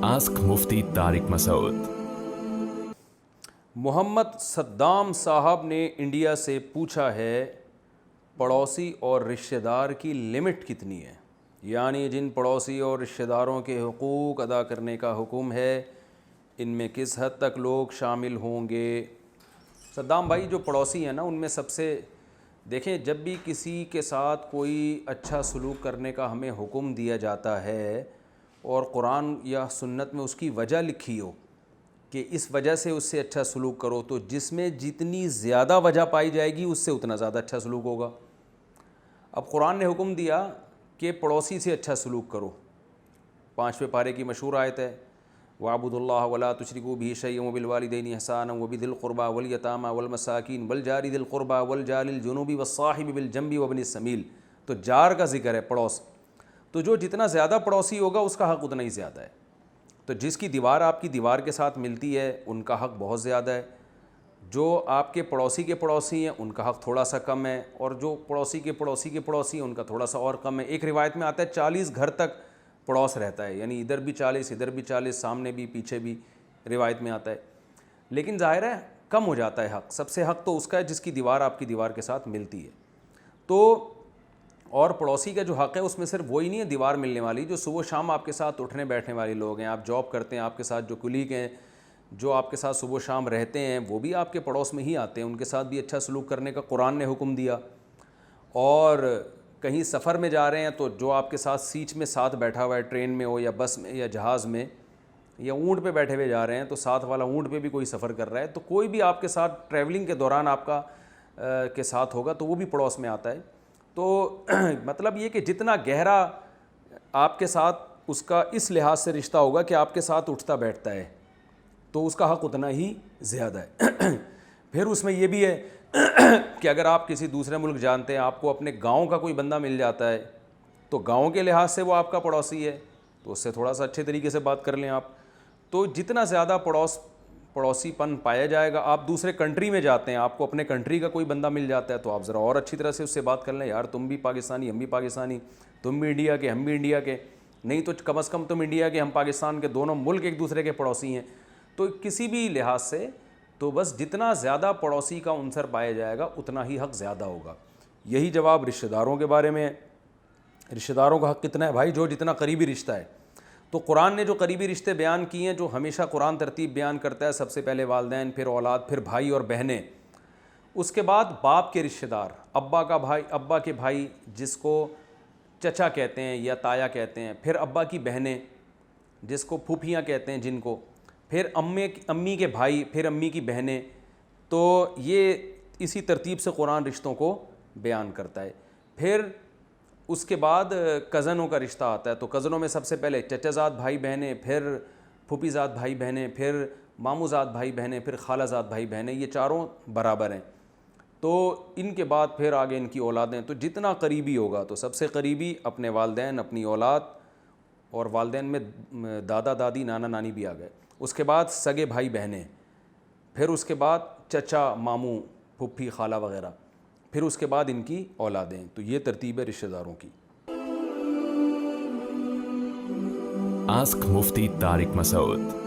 Ask Mufti Tariq Masood. محمد Saddam صاحب نے India سے پوچھا ہے پڑوسی اور رشتہ دار کی لمٹ کتنی ہے، یعنی جن پڑوسی اور رشتہ داروں کے حقوق ادا کرنے کا حکم ہے ان میں کس حد تک لوگ شامل ہوں گے۔ صدام بھائی جو پڑوسی ہیں نا، ان میں سب سے دیکھیں، جب بھی کسی کے ساتھ کوئی اچھا سلوک کرنے کا ہمیں حکم دیا جاتا ہے اور قرآن یا سنت میں اس کی وجہ لکھی ہو کہ اس وجہ سے اس سے اچھا سلوک کرو، تو جس میں جتنی زیادہ وجہ پائی جائے گی اس سے اتنا زیادہ اچھا سلوک ہوگا۔ اب قرآن نے حکم دیا کہ پڑوسی سے اچھا سلوک کرو، 5ویں پارے کی مشہور آیت ہے وَاعْبُدُوا اللَّهَ وَلَا تُشْرِكُوا بِهِ شَيْئًا وَبِالْوَالِدَيْنِ إِحْسَانًا وَبِذِي الْقُرْبَى وَالْيَتَامَى وَالْمَسَاكِينِ وَالْجَارِ ذِي الْقُرْبَى وَالْجَارِ الْجُنُوبِ وَالصَّاحِبِ بِالْجَنبِ وَابْنِ السَّبِيلِ۔ تو جار کا ذکر ہے، پڑوس، تو جو جتنا زیادہ پڑوسی ہوگا اس کا حق اتنا ہی زیادہ ہے۔ تو جس کی دیوار آپ کی دیوار کے ساتھ ملتی ہے ان کا حق بہت زیادہ ہے، جو آپ کے پڑوسی ہیں ان کا حق تھوڑا سا کم ہے، اور جو پڑوسی کے پڑوسی ہیں ان کا تھوڑا سا اور کم ہے۔ ایک روایت میں آتا ہے 40 گھر تک پڑوس رہتا ہے، یعنی ادھر بھی 40 ادھر بھی 40، سامنے بھی پیچھے بھی، روایت میں آتا ہے۔ لیکن ظاہر ہے کم ہو جاتا ہے حق، سب سے حق تو اس کا ہے جس کی دیوار آپ کی دیوار کے ساتھ ملتی ہے۔ تو اور پڑوسی کا جو حق ہے اس میں صرف وہی نہیں ہے دیوار ملنے والی، جو صبح شام آپ کے ساتھ اٹھنے بیٹھنے والے لوگ ہیں، آپ جاب کرتے ہیں، آپ کے ساتھ جو کلیگ ہیں جو آپ کے ساتھ صبح شام رہتے ہیں وہ بھی آپ کے پڑوس میں ہی آتے ہیں، ان کے ساتھ بھی اچھا سلوک کرنے کا قرآن نے حکم دیا۔ اور کہیں سفر میں جا رہے ہیں تو جو آپ کے ساتھ سیٹ میں ساتھ بیٹھا ہوا ہے، ٹرین میں ہو یا بس میں یا جہاز میں یا اونٹ پہ بیٹھے ہوئے جا رہے ہیں، تو ساتھ والا اونٹ پہ بھی کوئی سفر کر رہا ہے، تو کوئی بھی آپ کے ساتھ ٹریولنگ کے دوران آپ کا کے ساتھ ہوگا تو وہ بھی پڑوس میں آتا ہے۔ تو مطلب یہ کہ جتنا گہرا آپ کے ساتھ اس کا اس لحاظ سے رشتہ ہوگا کہ آپ کے ساتھ اٹھتا بیٹھتا ہے تو اس کا حق اتنا ہی زیادہ ہے۔ پھر اس میں یہ بھی ہے کہ اگر آپ کسی دوسرے ملک جانتے ہیں، آپ کو اپنے گاؤں کا کوئی بندہ مل جاتا ہے تو گاؤں کے لحاظ سے وہ آپ کا پڑوسی ہے، تو اس سے تھوڑا سا اچھے طریقے سے بات کر لیں آپ۔ تو جتنا زیادہ پڑوسی پن پایا جائے گا، آپ دوسرے کنٹری میں جاتے ہیں، آپ کو اپنے کنٹری کا کوئی بندہ مل جاتا ہے تو آپ ذرا اور اچھی طرح سے اس سے بات کر لیں، یار تم بھی پاکستانی ہم بھی پاکستانی، تم بھی انڈیا کے ہم بھی انڈیا کے، نہیں تو کم از کم تم انڈیا کے ہم پاکستان کے، دونوں ملک ایک دوسرے کے پڑوسی ہیں۔ تو کسی بھی لحاظ سے تو بس جتنا زیادہ پڑوسی کا عنصر پایا جائے گا اتنا ہی حق زیادہ ہوگا۔ یہی جواب رشتہ داروں کے بارے میں ہے۔ رشتہ داروں کا حق کتنا ہے بھائی؟ جو جتنا قریبی رشتہ ہے۔ تو قرآن نے جو قریبی رشتے بیان کیے ہیں، جو ہمیشہ قرآن ترتیب بیان کرتا ہے، سب سے پہلے والدین، پھر اولاد، پھر بھائی اور بہنیں، اس کے بعد باپ کے رشتہ دار، ابا کے بھائی جس کو چچا کہتے ہیں یا تایا کہتے ہیں، پھر ابا کی بہنیں جس کو پھوپھیاں کہتے ہیں جن کو، پھر امی کے بھائی، پھر امی کی بہنیں۔ تو یہ اسی ترتیب سے قرآن رشتوں کو بیان کرتا ہے۔ پھر اس کے بعد کزنوں کا رشتہ آتا ہے، تو کزنوں میں سب سے پہلے چچا زاد بھائی بہنیں، پھر پھوپھی زاد بھائی بہنیں، پھر ماموں زاد بھائی بہنیں، پھر خالہ زاد بھائی بہنیں، یہ چاروں برابر ہیں۔ تو ان کے بعد پھر آگے ان کی اولادیں، تو جتنا قریبی ہوگا تو سب سے قریبی اپنے والدین، اپنی اولاد، اور والدین میں دادا دادی نانا نانی بھی آ گئے، اس کے بعد سگے بھائی بہنیں، پھر اس کے بعد چچا ماموں پھوپھی خالہ وغیرہ، پھر اس کے بعد ان کی اولادیں۔ تو یہ ترتیب ہے رشتہ داروں کی۔ Ask Mufti Tariq Masood.